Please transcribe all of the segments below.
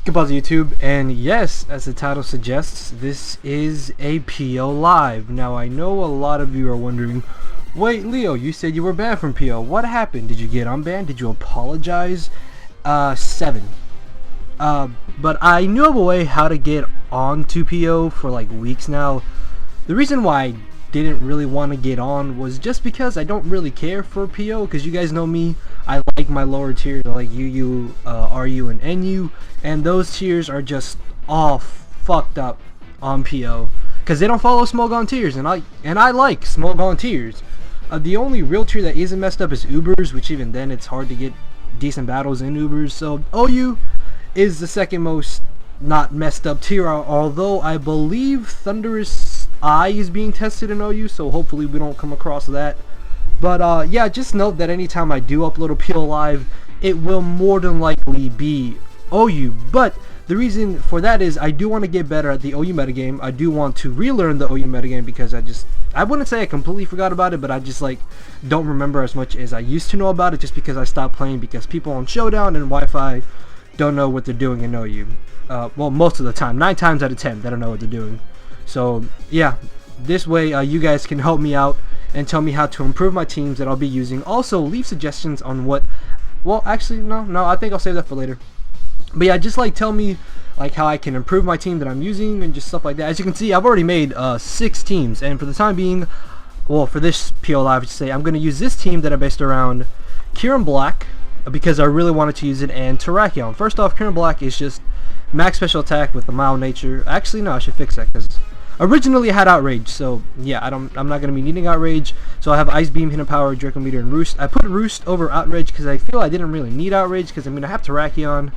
Goodbye YouTube, and yes, as the title suggests, this is a PO Live. Now I know a lot of you are wondering, wait Leo, you said you were banned from PO. What happened? Did you get unbanned? Did you apologize? 7. But I knew of a way how to get onto PO for like weeks now. The reason why I didn't really want to get on was just because I don't really care for PO, because you guys know me. I like my lower tiers. I like UU, RU, and NU, and those tiers are just all fucked up on PO because they don't follow Smogon tiers, and I like Smogon tiers. The only real tier that isn't messed up is Ubers, which even then it's hard to get decent battles in Ubers. So OU is the second most not messed up tier, although I believe Thunderous Eye is being tested in OU, so hopefully we don't come across that. But yeah, just note that anytime I do upload a PO Live, it will more than likely be OU. But the reason for that is I do want to get better at the OU metagame. I do want to relearn the OU metagame because I wouldn't say I completely forgot about it, but I just like don't remember as much as I used to know about it, just because I stopped playing because people on Showdown and Wi-Fi don't know what they're doing in OU. Well, most of the time, 9 times out of 10, they don't know what they're doing. So yeah, this way you guys can help me out and tell me how to improve my teams that I'll be using. Also, leave suggestions on what, well, actually, no, I think I'll save that for later. But yeah, just like tell me like how I can improve my team that I'm using and just stuff like that. As you can see, I've already made 6 teams, and for the time being, well, for this PO Live, I should say, I'm going to use this team that I based around Kieran Black, because I really wanted to use it, and Terrakion. First off, Kieran Black is just max special attack with a mild nature. Actually, no, I should fix that, because originally I had Outrage, so yeah, I'm not going to be needing Outrage. So I have Ice Beam, Hidden Power, Draco Meteor, and Roost. I put Roost over Outrage because I feel I didn't really need Outrage, because I mean I have Terrakion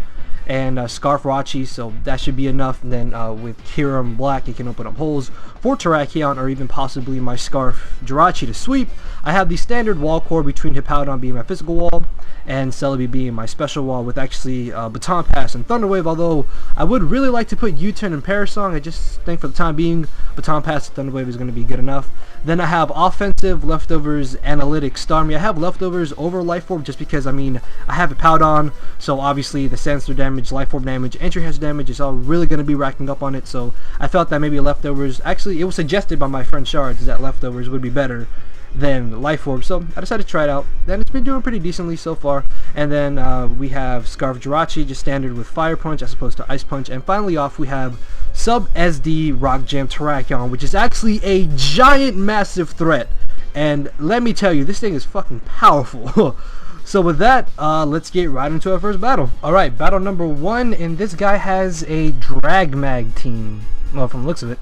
and Scarf Rachi, so that should be enough. And then with Kieran Black, it can open up holes for Terrakion, or even possibly my Scarf Jirachi to sweep. I have the standard wall core between Hippowdon being my physical wall and Celebi being my special wall, with actually Baton Pass and Thunder Wave, although I would really like to put U-Turn and Parasong. I just think for the time being, Baton Pass and Thunder Wave is going to be good enough. Then I have Offensive, Leftovers, Analytics, Starmie. I have Leftovers over Life Orb just because, I mean, I have Hippowdon, so obviously the Sandstorm damage, Life Orb damage, Entry Hash damage is all really going to be racking up on it, so I felt that maybe Leftovers, actually it was suggested by my friend Shards that Leftovers would be better than Life Orb, so I decided to try it out. Then it's been doing pretty decently so far. And then we have Scarf Jirachi, just standard with Fire Punch as opposed to Ice Punch. And finally off, we have Sub SD Rock Jam Terrakion, which is actually a giant massive threat. And let me tell you, this thing is fucking powerful. So with that, let's get right into our first battle. Alright, battle number 1, and this guy has a Drag Mag team. Well, from the looks of it.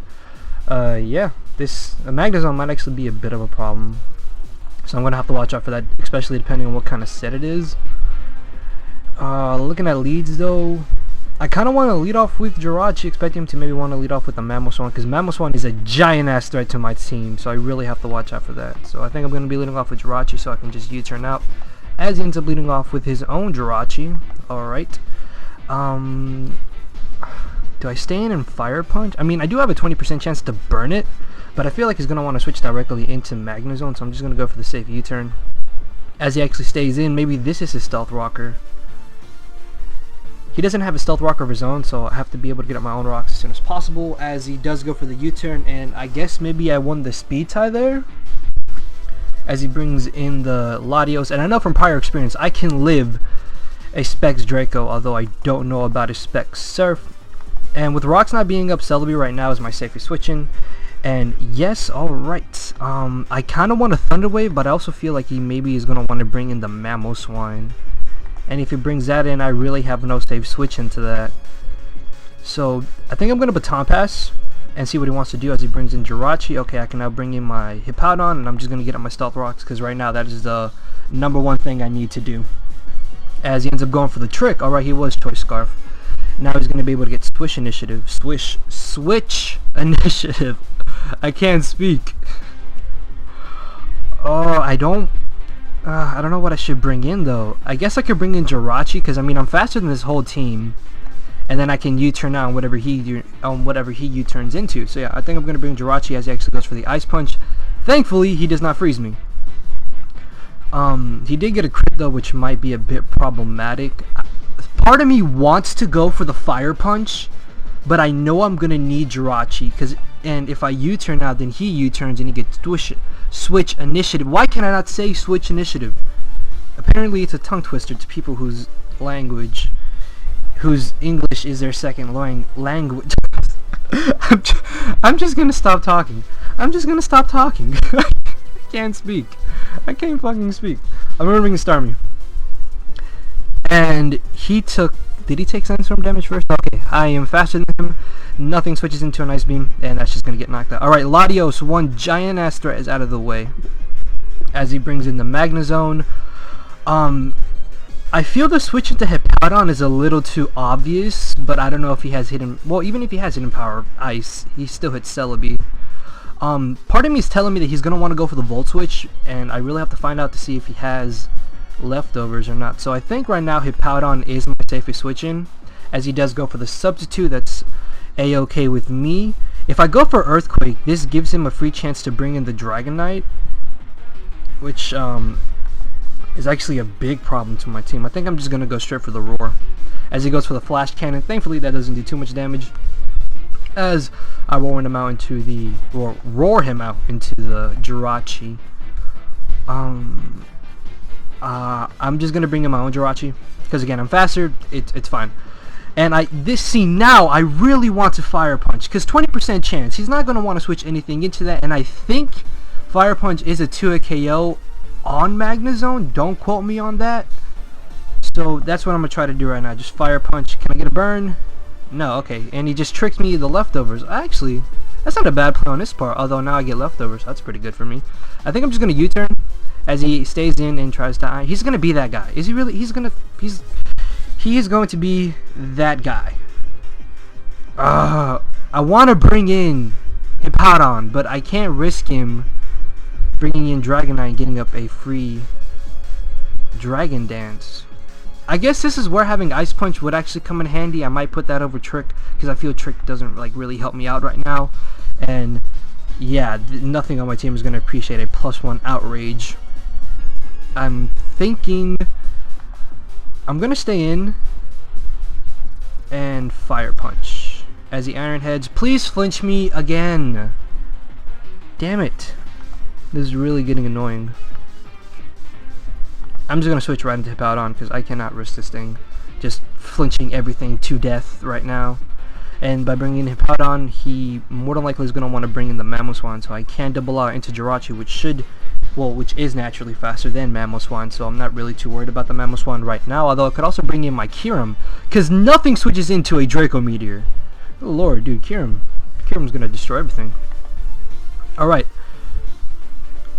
Yeah, this Magnezone might actually be a bit of a problem, so I'm gonna have to watch out for that, especially depending on what kind of set it is. Looking at leads though, I kind of want to lead off with Jirachi, expecting him to maybe want to lead off with the Mamoswine, because Mamoswine is a giant ass threat to my team, so I really have to watch out for that. So I think I'm gonna be leading off with Jirachi, so I can just U-turn out, as he ends up leading off with his own Jirachi. Alright, do I stay in and Fire Punch? I mean, I do have a 20% chance to burn it, but I feel like he's going to want to switch directly into Magnezone, so I'm just going to go for the safe U-turn. As he actually stays in, maybe this is his Stealth Rocker. He doesn't have a Stealth Rocker of his own, so I have to be able to get up my own rocks as soon as possible, as he does go for the U-turn, and I guess maybe I won the speed tie there, as he brings in the Latios. And I know from prior experience, I can live a Specs Draco, although I don't know about a Specs Surf. And with rocks not being up, Celebi right now is my safest switching. And yes, alright. I kind of want a Thunder Wave, but I also feel like he maybe is going to want to bring in the Mamoswine. And if he brings that in, I really have no safe switch into that. So I think I'm going to Baton Pass and see what he wants to do as he brings in Jirachi. Okay, I can now bring in my Hippowdon, and I'm just going to get up my Stealth Rocks, because right now that is the #1 thing I need to do. As he ends up going for the trick. Alright, he was Choice Scarf. Now he's going to be able to get Switch Initiative. Switch Initiative. I can't speak. Oh, I don't know what I should bring in though. I guess I could bring in Jirachi, because I mean I'm faster than this whole team, and then I can U-turn out on whatever he U-turns into. So yeah, I think I'm going to bring Jirachi as he actually goes for the Ice Punch. Thankfully, he does not freeze me. He did get a crit though, which might be a bit problematic. Part of me wants to go for the Fire Punch, but I know I'm gonna need Jirachi, and if I U-turn out, then he U-turns and he gets switch initiative. Why can I not say switch initiative? Apparently it's a tongue twister to people whose English is their second language. I'm just gonna stop talking. I'm just gonna stop talking. I can't speak. I can't fucking speak. I'm remembering Starmie. And he took... Did he take Sandstorm damage first? Okay, I am faster than him. Nothing switches into an Ice Beam, and that's just gonna get knocked out. Alright, Latios, one giant ass threat is out of the way. As he brings in the Magnezone. I feel the switch into Hippowdon is a little too obvious, but I don't know if he has hidden... Well, even if he has hidden power Ice, he still hits Celebi. Part of me is telling me that he's going to want to go for the Volt Switch, and I really have to find out to see if he has leftovers or not. So I think right now Hippowdon is my safest switch in, as he does go for the Substitute. That's A-okay with me. If I go for Earthquake, this gives him a free chance to bring in the Dragonite, which is actually a big problem to my team. I think I'm just going to go straight for the Roar, as he goes for the Flash Cannon. Thankfully that doesn't do too much damage, as I roar him out into the Jirachi. I'm just gonna bring in my own Jirachi, because again, I'm faster. It's fine. And now I really want to Fire Punch, because 20% chance he's not gonna want to switch anything into that, and I think Fire Punch is a 2-hit KO on Magnezone. Don't quote me on that. So that's what I'm gonna try to do right now. Just Fire Punch. Can I get a burn? No, okay. And he just tricked me the leftovers. Actually, that's not a bad play on this part, although now I get leftovers. That's pretty good for me. I think I'm just gonna U-turn as he stays in and tries to... He's gonna be that guy. Is he really? He is going to be that guy. I want to bring in Hippowdon, but I can't risk him bringing in Dragonite and getting up a free Dragon Dance. I guess this is where having Ice Punch would actually come in handy. I might put that over Trick, because I feel Trick doesn't really help me out right now. And yeah, nothing on my team is going to appreciate a +1 Outrage. I'm thinking I'm going to stay in and Fire Punch as the Iron Heads. Please flinch me again. Damn it. This is really getting annoying. I'm just going to switch right into Hippowdon, because I cannot risk this thing just flinching everything to death right now. And by bringing in Hippowdon, he more than likely is going to want to bring in the Mamoswine, so I can double out into Jirachi, which is naturally faster than Mamoswine, so I'm not really too worried about the Mamoswine right now, although I could also bring in my Kyurem, because nothing switches into a Draco Meteor. Oh lord, dude, Kyurem's going to destroy everything. Alright.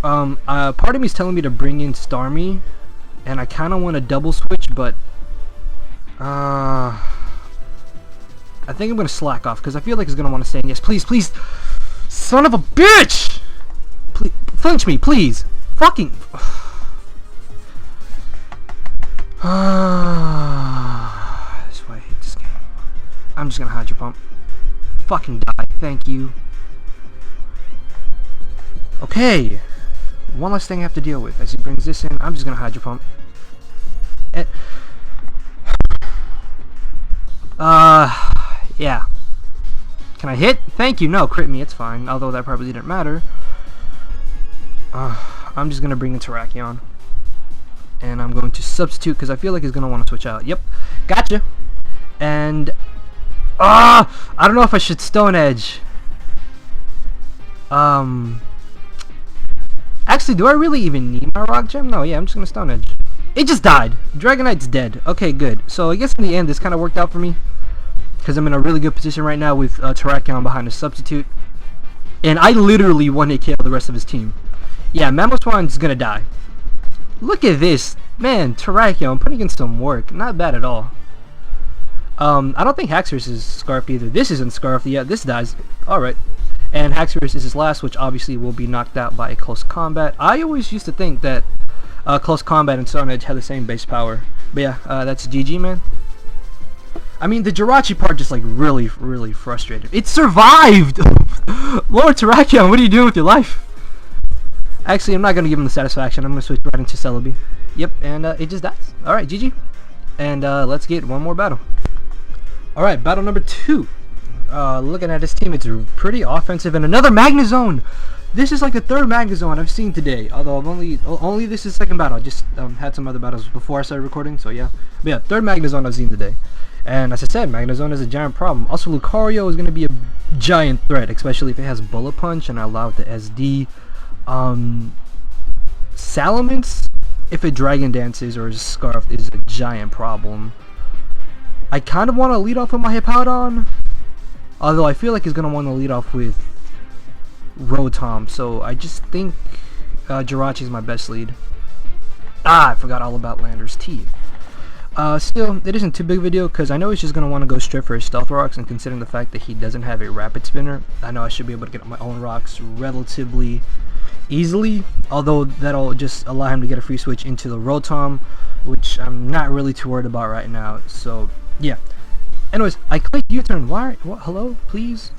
Part of me is telling me to bring in Starmie, and I kind of want to double switch, but I think I'm going to slack off, because I feel like he's going to want to say yes. Please, please! Son of a bitch! Please, flinch me, please! Fucking... That's why I hate this game. I'm just going to Hydro Pump. Fucking die, thank you. Okay. One less thing I have to deal with. As he brings this in, I'm just going to Hydro Pump. Yeah. Can I hit? Thank you. No, crit me. It's fine. Although that probably didn't matter. I'm just going to bring in Terrakion. And I'm going to substitute, because I feel like he's going to want to switch out. Yep. Gotcha. And... I don't know if I should Stone Edge. Actually, do I really even need my Rock Gem? No, yeah, I'm just going to Stone Edge. It just died. Dragonite's dead. Okay, good. So I guess in the end, this kind of worked out for me, because I'm in a really good position right now with Terrakion behind a Substitute. And I literally one-hit KO the rest of his team. Yeah, Mamoswine's going to die. Look at this. Man, Terrakion putting in some work. Not bad at all. I don't think Haxorus is Scarfed either. This isn't Scarfed yet. This dies. Alright. And Haxorus is his last, which obviously will be knocked out by a Close Combat. I always used to think that Close Combat and Stone Edge had the same base power. But yeah, that's GG, man. I mean, the Jirachi part just like really frustrated. It survived! Lord Terrakion, what are you doing with your life? Actually, I'm not going to give him the satisfaction. I'm going to switch right into Celebi. Yep, and it just dies. Alright, GG. and let's get one more battle. Alright, battle number 2. Looking at this team, it's pretty offensive, and another Magnezone. This is like the third Magnezone I've seen today, although I've only this is the second battle. I just had some other battles before I started recording, so yeah. But yeah, third Magnezone I've seen today. And as I said, Magnezone is a giant problem. Also, Lucario is going to be a giant threat, especially if it has Bullet Punch and I allow it to SD. Salamence, if it Dragon Dances or Scarf, is a giant problem. I kind of want to lead off with my Hippowdon, although I feel like he's going to want to lead off with Rotom, so I just think Jirachi is my best lead. I forgot all about Lander's T. Still, it isn't too big of a deal because I know he's just going to want to go straight for his Stealth Rocks, and considering the fact that he doesn't have a Rapid Spinner, I know I should be able to get my own rocks relatively easily, although that'll just allow him to get a free switch into the Rotom, which I'm not really too worried about right now. So yeah, anyways, I clicked U-turn. Why? What? Hello, please,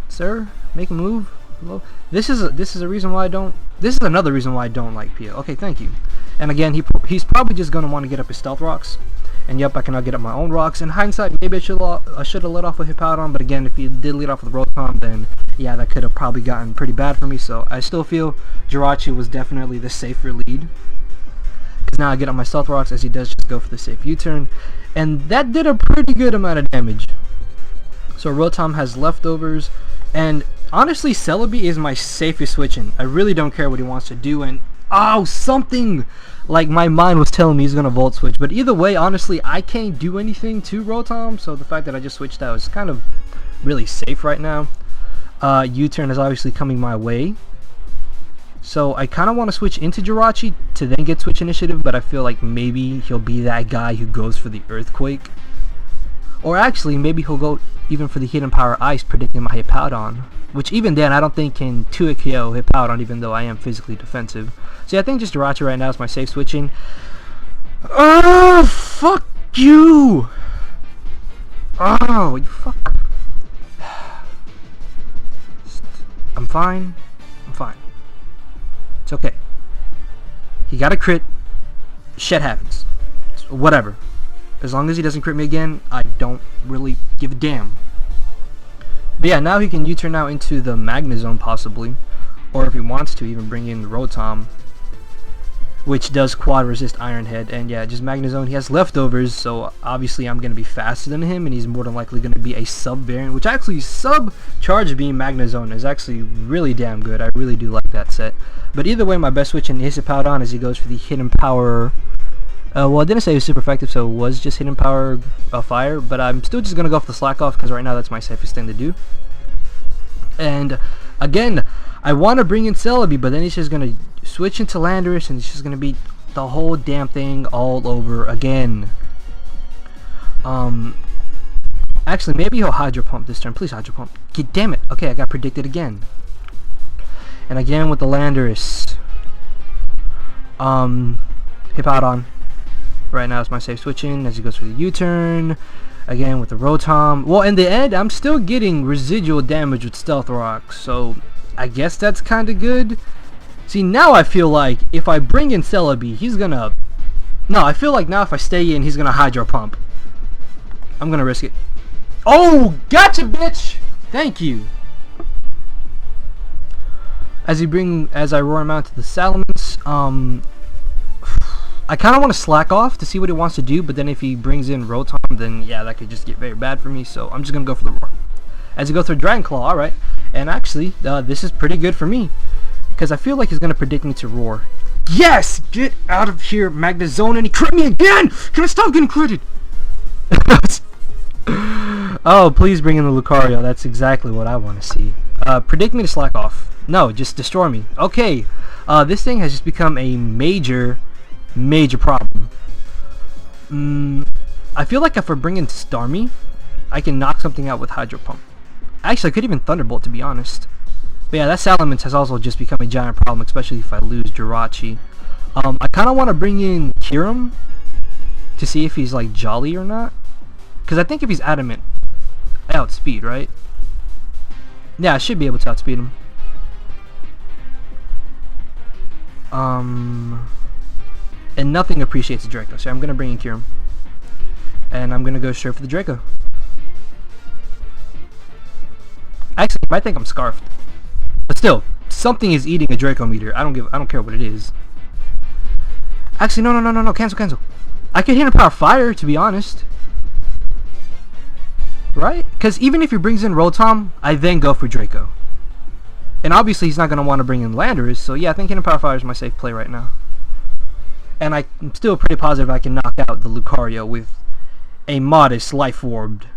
sir, make a move. Hello. This is a reason why I don't. This is another reason why I don't like Pia. Okay, thank you. And again, he's probably just gonna want to get up his Stealth Rocks. And yep, I can now get up my own rocks. In hindsight, maybe I should have let off with Hippowdon, but again, if he did lead off with Rotom, then yeah, that could have probably gotten pretty bad for me. So I still feel Jirachi was definitely the safer lead, because now I get up my Stealth Rocks as he does just go for the safe U-turn, and that did a pretty good amount of damage. So Rotom has leftovers, and honestly, Celebi is my safest switch-in. I really don't care what he wants to do, and oh, something like my mind was telling me he's gonna Volt Switch, but either way, honestly, I can't do anything to Rotom, so the fact that I just switched out is kind of really safe right now. U-turn is obviously coming my way, so I kind of want to switch into Jirachi to then get Switch Initiative, but I feel like maybe he'll be that guy who goes for the Earthquake, or actually maybe he'll go even for the Hidden Power Ice, predicting my Hippowdon, which even then I don't think can 2-KO Hippowdon, even though I am physically defensive. So yeah, I think just Jirachi right now is my safe switching. Oh, fuck you! Oh, you fuck. I'm fine. I'm fine. It's okay. He got a crit. Shit happens. So whatever. As long as he doesn't crit me again, I don't really give a damn. But yeah, now he can U-turn now into the Magnezone possibly, or if he wants to, even bring in the Rotom, which does quad resist Iron Head. And yeah, just Magnezone, he has leftovers, so obviously I'm going to be faster than him, and he's more than likely going to be a sub variant, which actually sub Charge Beam Magnezone is actually really damn good. I really do like that set. But either way, my best switch in is Hippowdon as he goes for the Hidden Power. Well, I didn't say it was super effective, so it was just Hidden Power Fire, but I'm still just going to go for the Slack Off because right now that's my safest thing to do. And again, I want to bring in Celebi, but then he's just going to switch into Landorus, and it's just going to be the whole damn thing all over again. Actually, maybe he'll Hydro Pump this turn. Please Hydro Pump. God damn it. Okay, I got predicted again. And again with the Landorus. Hippowdon. Right now is my safe switching as he goes for the U-turn. Again with the Rotom. Well, in the end, I'm still getting residual damage with Stealth Rock, so I guess that's kind of good. See, now I feel like if I bring in Celebi, he's gonna... No, I feel like now if I stay in, he's gonna Hydro Pump. I'm gonna risk it. Oh, gotcha, bitch! Thank you. As I roar him out to the Salamence, I kind of want to slack off to see what he wants to do, but then if he brings in Rotom, then yeah, that could just get very bad for me, so I'm just going to go for the Roar. As he goes through Dragon Claw, alright, and actually, this is pretty good for me, because I feel like he's going to predict me to Roar. Yes! Get out of here, Magnezone, and he crit me again! Can I stop getting critted? Oh, please bring in the Lucario, that's exactly what I want to see. Predict me to slack off. No, just destroy me. Okay, this thing has just become a major problem. I feel like if I bring in Starmie, I can knock something out with Hydro Pump. Actually, I could even Thunderbolt, to be honest. But yeah, that Salamence has also just become a giant problem, especially if I lose Jirachi. I kind of want to bring in Kyurem to see if he's like jolly or not, because I think if he's adamant, I outspeed, right? Yeah, I should be able to outspeed him. And nothing appreciates a Draco, so I'm going to bring in Kyurem. And I'm gonna go straight for the Draco. Actually, you might think I'm scarfed, but still, something is eating a Draco meter. I don't care what it is. Actually, no. Cancel. I could hit him power fire, to be honest. Right? Because even if he brings in Rotom, I then go for Draco. And obviously, he's not gonna want to bring in Landorus. So yeah, I think hitting power fire is my safe play right now. And I'm still pretty positive I can knock out the Lucario with a modest Life Orbed,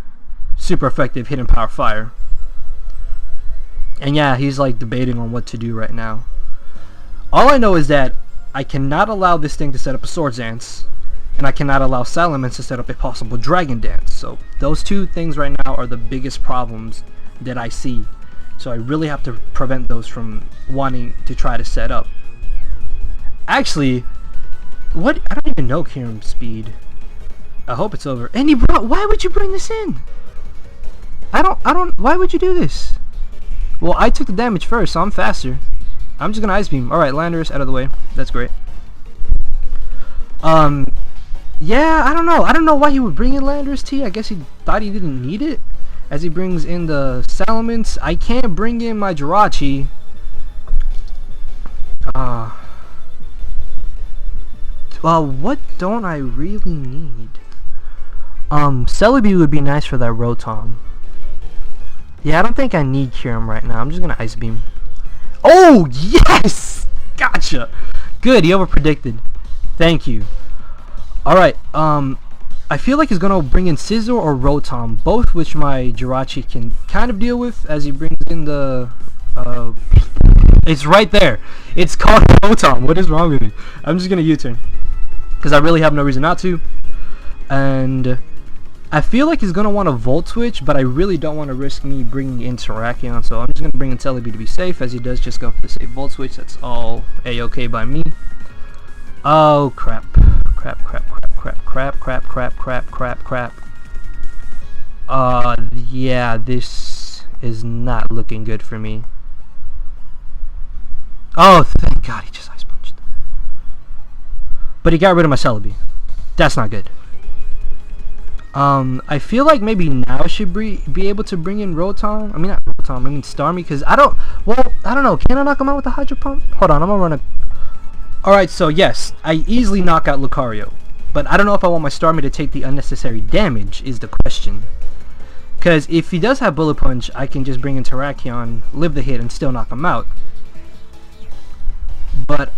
super effective hidden power fire. And yeah, he's like debating on what to do right now. All I know is that I cannot allow this thing to set up a Swords Dance, and I cannot allow Salamence to set up a possible Dragon Dance. So those two things right now are the biggest problems that I see. So I really have to prevent those from wanting to try to set up. Actually, what? I don't even know Kyurem's speed. I hope it's over. And he brought. Why would you bring this in? I don't. Why would you do this? Well, I took the damage first, so I'm faster. I'm just gonna Ice Beam. Alright, Landorus out of the way. That's great. Yeah, I don't know. I don't know why he would bring in Landorus T. I guess he thought he didn't need it. As he brings in the Salamence. I can't bring in my Jirachi. Well, what don't I really need? Celebi would be nice for that Rotom. Yeah, I don't think I need Kyurem right now. I'm just gonna Ice Beam. Oh, yes! Gotcha! Good, he over-predicted. Thank you. Alright, I feel like he's gonna bring in Scizor or Rotom, both which my Jirachi can kind of deal with as he brings in the... it's right there! It's called Rotom. What is wrong with me? I'm just gonna U-turn, because I really have no reason not to. And... I feel like he's going to want to Volt Switch, but I really don't want to risk me bringing in Terrakion, so I'm just going to bring in Celebi to be safe, as he does just go for the safe Volt Switch. That's all A-okay by me. Oh, crap. Crap. Yeah, this is not looking good for me. Oh, thank God, he just Ice Punched. But he got rid of my Celebi. That's not good. I feel like maybe now I should be able to bring in Rotom. I mean, not Rotom, I mean Starmie, because I don't know. Can I knock him out with the Hydro Pump? Hold on, I'm gonna run a... Alright, so yes, I easily knock out Lucario. But I don't know if I want my Starmie to take the unnecessary damage, is the question. Because if he does have Bullet Punch, I can just bring in Terrakion, live the hit, and still knock him out. But,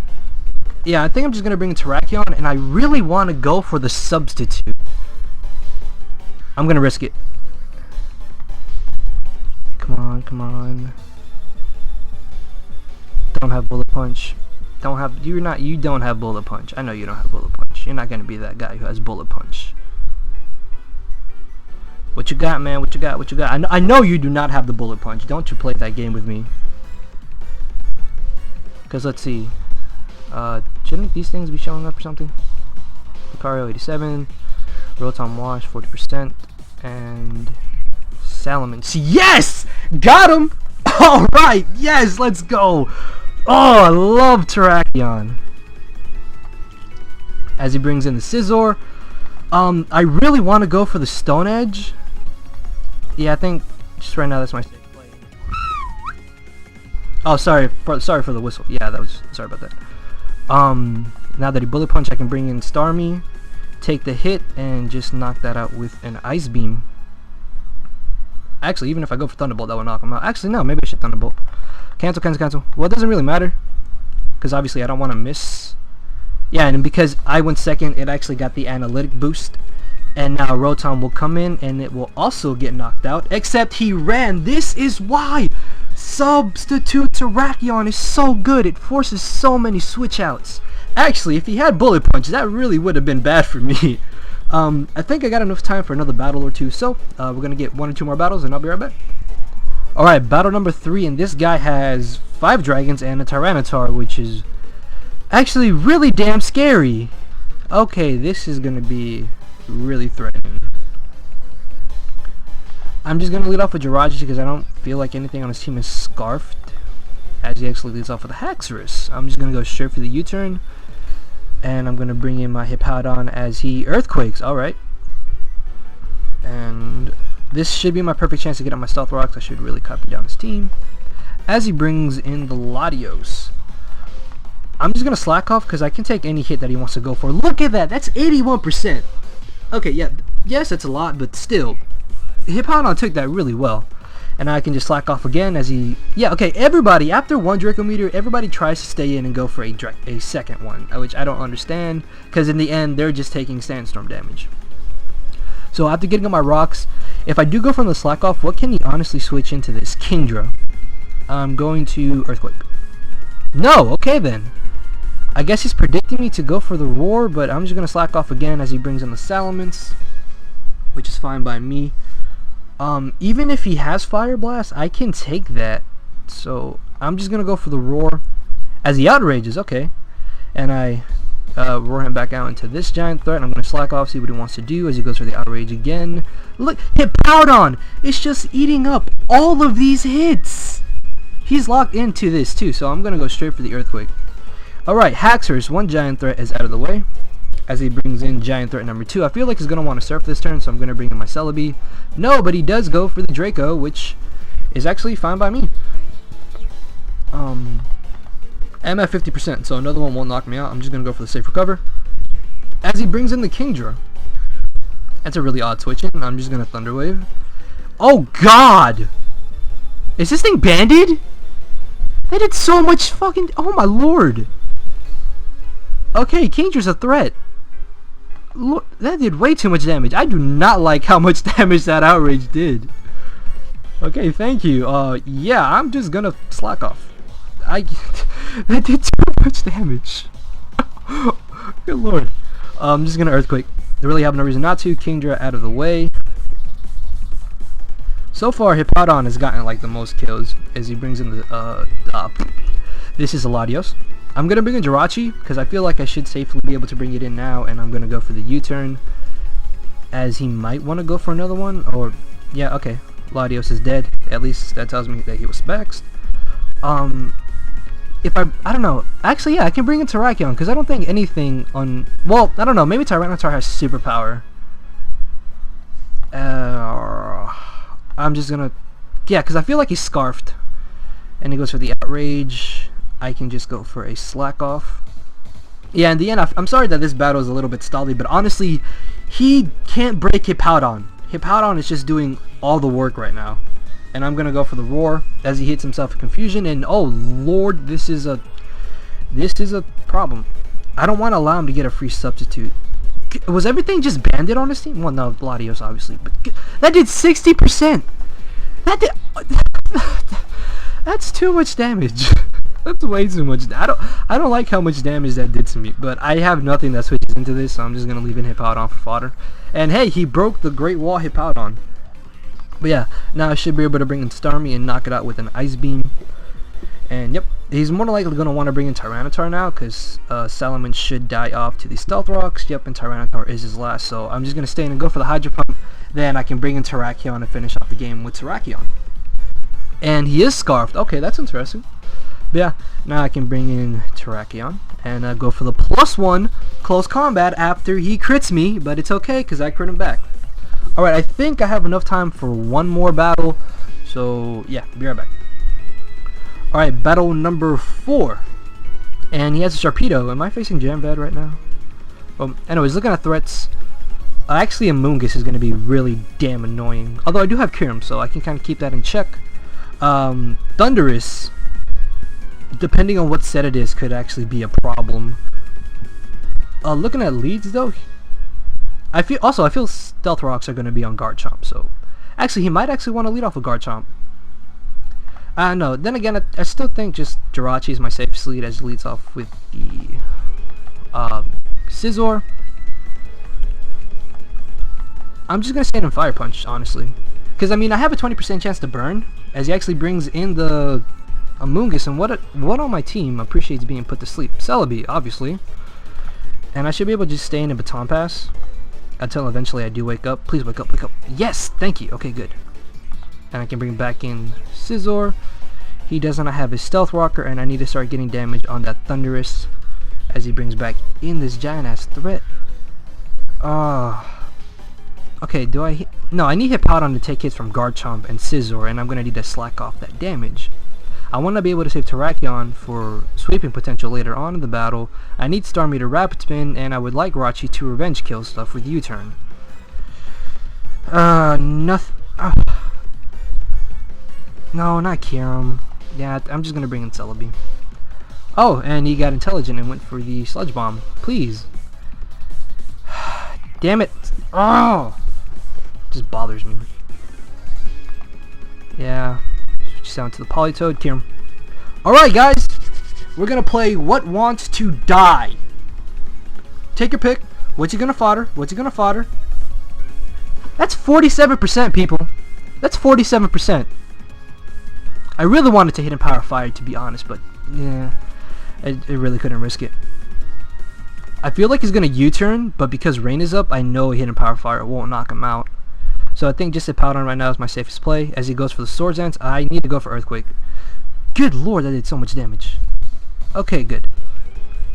yeah, I think I'm just gonna bring in Terrakion, and I really want to go for the substitute. I'm gonna risk it. Come on. Don't have Bullet Punch. You don't have Bullet Punch. I know you don't have Bullet Punch. You're not gonna be that guy who has Bullet Punch. What you got, man? What you got? I know you do not have the Bullet Punch. Don't you play that game with me. Cause let's see. Shouldn't these things be showing up or something? Lucario 87. Rotom Wash 40%, and Salamence. Yes! Got him! Alright, yes, let's go! Oh, I love Terrakion. As he brings in the Scizor. I really want to go for the Stone Edge. Yeah, I think just right now that's my safe play. Oh, sorry for the whistle. Yeah, sorry about that. Now that he Bullet Punch, I can bring in Starmie. Take the hit and just knock that out with an Ice Beam. Actually, even if I go for Thunderbolt, that would knock him out. Actually, no, maybe I should Thunderbolt. Cancel. Well, it doesn't really matter, because obviously I don't want to miss. Yeah, and because I went second, it actually got the analytic boost. And now Rotom will come in, and it will also get knocked out, except he ran. This is why Substitute Terrakion is so good. It forces so many switch outs. Actually, if he had Bullet Punch, that really would have been bad for me. I think I got enough time for another battle or two, so we're going to get 1 or 2 more battles, and I'll be right back. Alright, battle number 3, and this guy has 5 dragons and a Tyranitar, which is actually really damn scary. Okay, this is going to be really threatening. I'm just going to lead off with Jirachi because I don't feel like anything on his team is scarfed, as he actually leads off with a Haxorus. I'm just going to go straight for the U-turn. And I'm going to bring in my Hippowdon as he Earthquakes. Alright. And this should be my perfect chance to get on my stealth rocks. I should really copy down his team. As he brings in the Latios, I'm just going to slack off because I can take any hit that he wants to go for. Look at that. That's 81%. Okay, yeah. Yes, that's a lot, but still. Hippowdon took that really well. And I can just slack off again as he... Yeah, okay, everybody, after one Dracometer, everybody tries to stay in and go for a second one, which I don't understand, because in the end, they're just taking Sandstorm damage. So after getting on my rocks, if I do go from the slack off, what can he honestly switch into this? Kingdra. I'm going to Earthquake. No, okay then. I guess he's predicting me to go for the Roar, but I'm just going to slack off again as he brings in the Salamence, which is fine by me. Even if he has Fire Blast, I can take that. So I'm just gonna go for the Roar as he outrages. Okay, and I roar him back out into this giant threat. I'm gonna slack off, see what he wants to do as he goes for the outrage again. Look, Hippowdon! It's just eating up all of these hits. He's locked into this too, so I'm gonna go straight for the Earthquake. All right, Haxorus, one giant threat is out of the way. As he brings in giant threat number 2. I feel like he's going to want to surf this turn, so I'm going to bring in my Celebi. No, but he does go for the Draco, which is actually fine by me. I'm at 50%, so another one won't knock me out. I'm just going to go for the safe recover. As he brings in the Kingdra. That's a really odd switching. I'm just going to Thunder Wave. Oh, God! Is this thing banded? They did so much fucking... Oh, my lord! Okay, Kingdra's a threat. Look, that did way too much damage. I do not like how much damage that outrage did. Okay, thank you. Yeah, I'm just gonna slack off. That did too much damage. Good lord. I'm just gonna Earthquake. I really have no reason not to. Kingdra out of the way. So far, Hippowdon has gotten like the most kills as he brings in the this is a Latios. I'm going to bring in Jirachi because I feel like I should safely be able to bring it in now, and I'm going to go for the U-turn as he might want to go for another one, or yeah, okay, Latios is dead. At least that tells me that he was spexed. If I don't know, actually yeah, I can bring in Terrakion because I don't think anything on, well, I don't know, maybe Tyranitar has superpower. I'm just going to, yeah, because I feel like he's scarfed, and he goes for the outrage. I can just go for a slack off. Yeah, in the end, I'm sorry that this battle is a little bit stally, but honestly, he can't break Hippowdon. Hippowdon is just doing all the work right now. And I'm going to go for the Roar as he hits himself in confusion. And oh lord, this is a problem. I don't want to allow him to get a free substitute. Was everything just banded on his team? Well, no, Latios obviously, but that did 60%. That did... That's too much damage. That's way too much. I don't like how much damage that did to me, but I have nothing that switches into this, so I'm just gonna leave in Hippowdon for fodder. And hey, he broke the Great Wall Hippowdon. But yeah, now I should be able to bring in Starmie and knock it out with an Ice Beam. And yep, he's more than likely gonna want to bring in Tyranitar now, because Salamence should die off to the Stealth Rocks. Yep, and Tyranitar is his last, so I'm just gonna stay in and go for the Hydro Pump. Then I can bring in Terrakion and finish off the game with Terrakion. And he is scarfed. Okay, that's interesting. But yeah, now I can bring in Terrakion and go for the +1 close combat after he crits me, but it's okay because I crit him back. Alright, I think I have enough time for one more battle, so yeah, be right back. Alright, battle number 4. And he has a Sharpedo. Am I facing Jamvad right now? Anyways, looking at threats, actually a Moongus is going to be really damn annoying. Although I do have Kyurem, so I can kind of keep that in check. Thundurus, depending on what set it is, could actually be a problem. Looking at leads though, I feel Stealth Rocks are going to be on Garchomp, so actually he might actually want to lead off with Garchomp. No, then again, I still think just Jirachi is my safest lead as he leads off with the Scizor. I'm just going to stay in Fire Punch, honestly. Because, I mean, I have a 20% chance to burn, as he actually brings in the Amoonguss, and what on my team appreciates being put to sleep? Celebi, obviously. And I should be able to just stay in a Baton Pass until eventually I do wake up. Please wake up, wake up. Yes! Thank you. Okay, good. And I can bring back in Scizor. He does not have his Stealth Rocker, and I need to start getting damage on that Thundurus as he brings back in this giant-ass threat. Okay, do I... No, I need Hippowdon to take hits from Garchomp and Scizor, and I'm going to need to slack off that damage. I want to be able to save Terrakion for sweeping potential later on in the battle. I need Starmie to Rapid Spin, and I would like Rachi to Revenge Kill stuff with U-Turn. Nothing... No, not Kyurem. Yeah, I'm just going to bring in Celebi. Oh, and he got intelligent and went for the Sludge Bomb. Please. Damn it. Oh! Just bothers me. Yeah. Switch sound to the Politoed. Kyurem. Alright, guys. We're going to play What Wants to Die. Take your pick. What's he going to fodder? What's he going to fodder? That's 47%, people. That's 47%. I really wanted to hit him Power Fire, to be honest, but yeah. I really couldn't risk it. I feel like he's going to U-turn, but because Rain is up, I know hitting Power Fire won't knock him out. So I think just Hippowdon right now is my safest play. As he goes for the Swords Dance, I need to go for Earthquake. Good lord, that did so much damage. Okay, good.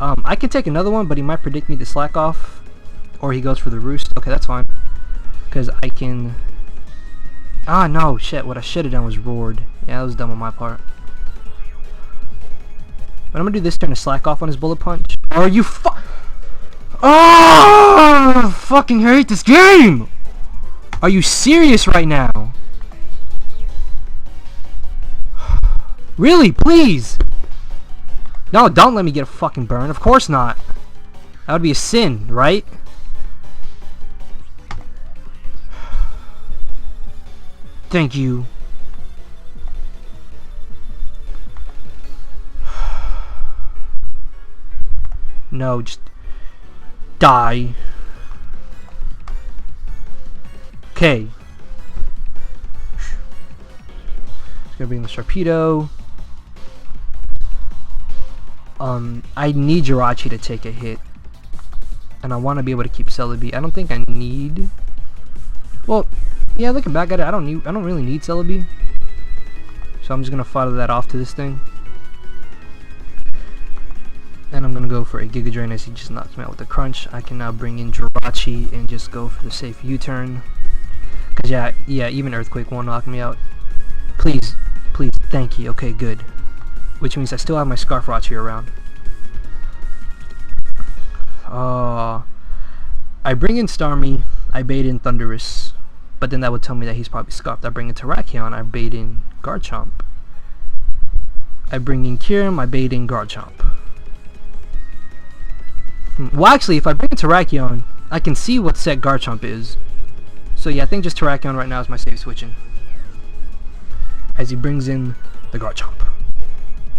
I can take another one, but he might predict me to slack off. Or he goes for the Roost. Okay, that's fine. Because I can... Ah, no, shit. What I should have done was roared. Yeah, that was dumb on my part. But I'm gonna do this turn to slack off on his Bullet Punch. Are you Oh! I fucking hate this game! Are you serious right now? Really? Please! No, don't let me get a fucking burn. Of course not. That would be a sin, right? Thank you. No, just die. Okay. Just gonna bring the Sharpedo. I need Jirachi to take a hit, and I want to be able to keep Celebi. I don't think I need. Well, yeah, looking back at it, I don't really need Celebi. So I'm just gonna fodder that off to this thing. And I'm gonna go for a Giga Drain as he just knocks me out with a Crunch. I can now bring in Jirachi and just go for the safe U-turn. Cause yeah, even Earthquake won't knock me out. Please, please, thank you. Okay, good. Which means I still have my Scarf Rachi around. I bring in Starmie, I bait in Thundurus, but then that would tell me that he's probably Scarfed. I bring in Terrakion, I bait in Garchomp. I bring in Kyurem, I bait in Garchomp. Well, actually, if I bring in Terrakion, I can see what set Garchomp is. So yeah, I think just Terrakion right now is my safe switching. As he brings in the Garchomp.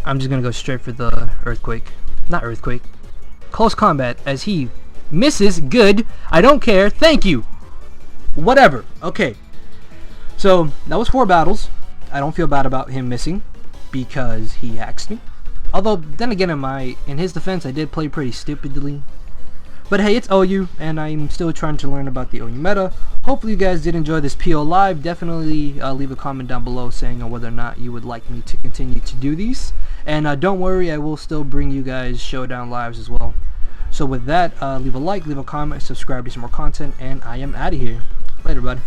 I'm just gonna go straight for the Earthquake. Not Earthquake. Close Combat as he misses. Good. I don't care. Thank you. Whatever. Okay. So, that was 4 battles. I don't feel bad about him missing because he axed me. Although, then again, in his defense, I did play pretty stupidly. But hey, it's OU, and I'm still trying to learn about the OU meta. Hopefully you guys did enjoy this PO live. Definitely leave a comment down below saying whether or not you would like me to continue to do these. And don't worry, I will still bring you guys Showdown lives as well. So with that, leave a like, leave a comment, subscribe to some more content, and I am out of here. Later, bud.